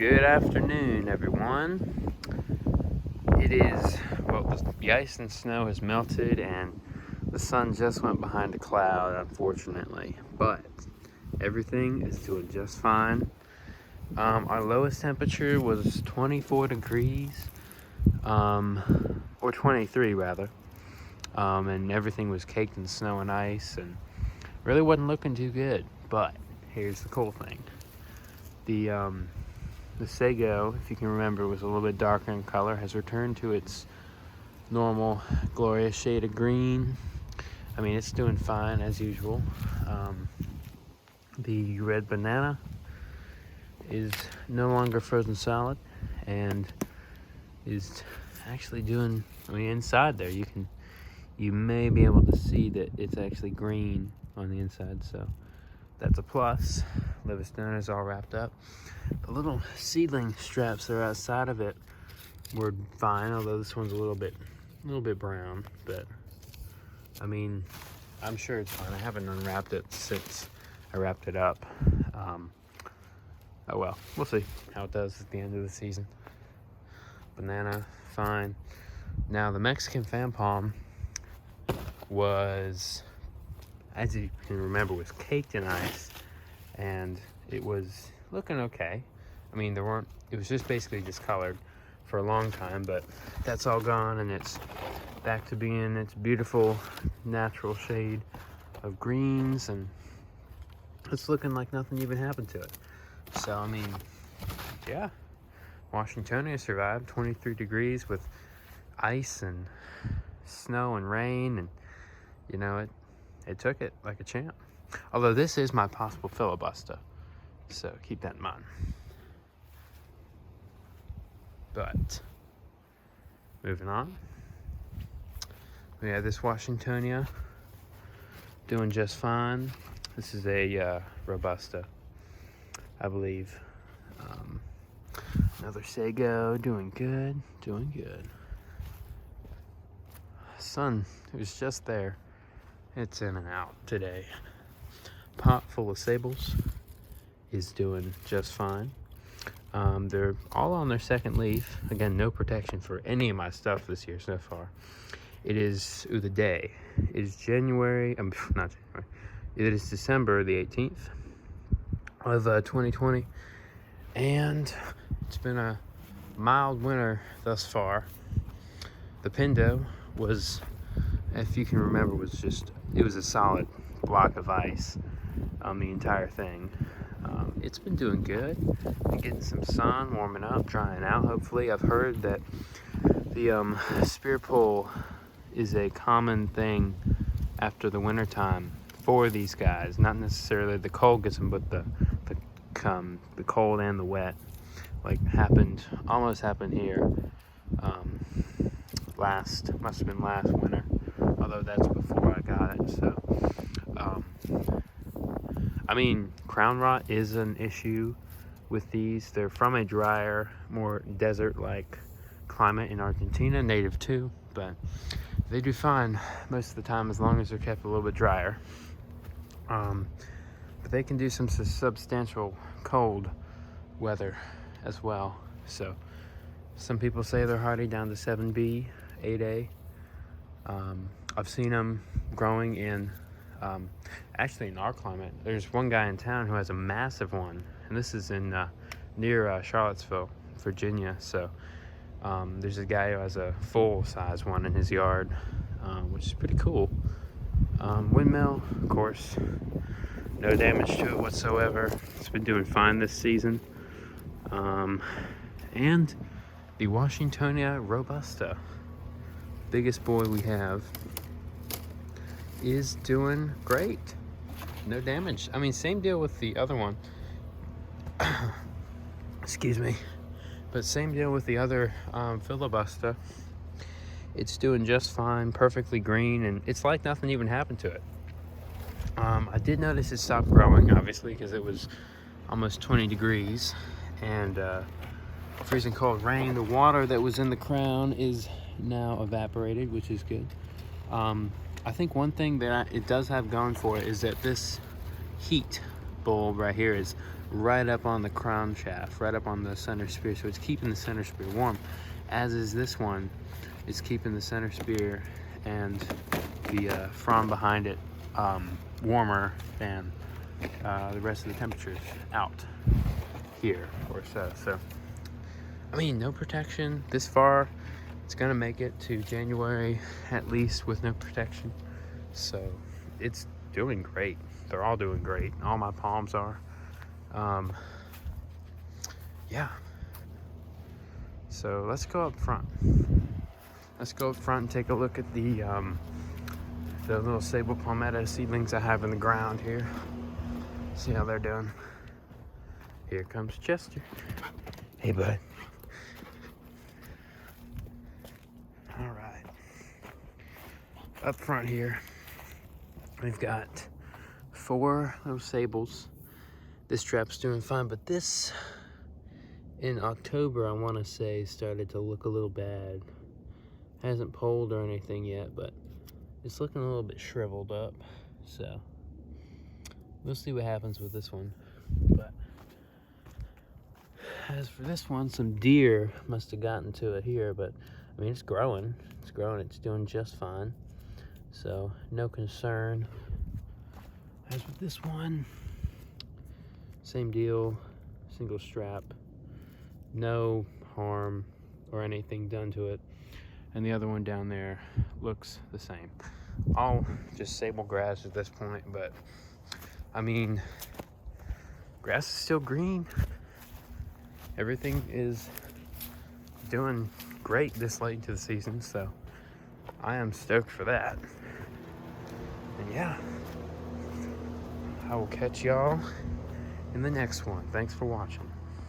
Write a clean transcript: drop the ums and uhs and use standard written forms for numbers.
Good afternoon, everyone. It is, well, the ice and snow has melted and the sun just went behind a cloud, unfortunately. But everything is doing just fine. Our lowest temperature was 24 degrees, or 23 rather. And everything was caked in snow and ice and really wasn't looking too good. But here's the cool thing. The sago, if you can remember, was a little bit darker in color, has returned to its normal glorious shade of green. I mean, it's doing fine as usual. The red banana is no longer frozen solid and is actually doing, I mean, inside there you may be able to see that it's actually green on the inside, so that's a plus. Livistone is all wrapped up. The little seedling straps that are outside of it were fine, although this one's a little bit brown, but I mean, I'm sure it's fine. I haven't unwrapped it since I wrapped it up. Oh well, we'll see how it does at the end of the season. Banana, fine. Now the Mexican fan palm was, as you can remember, was caked in ice, and it was looking okay. I mean, it was just basically discolored for a long time, but that's all gone and it's back to being its beautiful natural shade of greens, and it's looking like nothing even happened to it. So, I mean, yeah, Washingtonia survived 23 degrees with ice and snow and rain, and you know, it took it like a champ. Although this is my possible filibuster, so keep that in mind. But moving on, we have this Washingtonia doing just fine. This is a Robusta, I believe. Another sago doing good. Sun, it was just there. It's in and out today. Pot full of sables is doing just fine. They're all on their second leaf. Again, no protection for any of my stuff this year so far. It is the day. It is not January. It is December the 18th of 2020, and it's been a mild winter thus far. The Pindo was, if you can remember, it was a solid block of ice on the entire thing. It's been doing good. Been getting some sun, warming up, drying out, hopefully. I've heard that the spear pull is a common thing after the winter time for these guys. Not necessarily the cold gets them, but the cold and the wet, like almost happened here. Must have been last winter, although that's before I got it. So, I mean, crown rot is an issue with these. They're from a drier, more desert-like climate in Argentina, native too, but they do fine most of the time as long as they're kept a little bit drier. But they can do some substantial cold weather as well. So some people say they're hardy down to 7B, 8A. I've seen them growing in, actually in our climate. There's one guy in town who has a massive one, and this is in near Charlottesville, Virginia. So there's a guy who has a full-size one in his yard, which is pretty cool. Windmill, of course, no damage to it whatsoever. It's been doing fine this season. And the Washingtonia Robusta, biggest boy we have, is doing great. No damage. I mean, same deal with the other one. Excuse me. But same deal with the other filibuster. It's doing just fine, perfectly green, and it's like nothing even happened to it. I did notice it stopped growing, obviously, because it was almost 20 degrees and freezing cold rain. The water that was in the crown is now evaporated, which is good. I think one thing that it does have going for it is that this heat bulb right here is right up on the crown shaft, right up on the center spear, so it's keeping the center spear warm, as is this one. It's keeping the center spear and the frond behind it warmer than the rest of the temperatures out here or so. So I mean, no protection this far. It's gonna make it to January at least with no protection, so it's doing great. They're all doing great. All my palms are. Yeah, so let's go up front. Let's go up front and take a look at the little sable palmetto seedlings I have in the ground here. See how they're doing. Here comes Chester. Hey, bud. All right. Up front here, we've got 4 little sables. This trap's doing fine, but this in October, I want to say, started to look a little bad. Hasn't polled or anything yet, but it's looking a little bit shriveled up. So we'll see what happens with this one. But as for this one, some deer must have gotten to it here, but I mean, it's growing. It's growing. It's doing just fine. So no concern. As with this one, same deal, single strap. No harm or anything done to it. And the other one down there looks the same. All just sable grass at this point, but I mean, grass is still green. Everything is doing great this late into the season, so I am stoked for that. And yeah, I will catch y'all in the next one. Thanks for watching.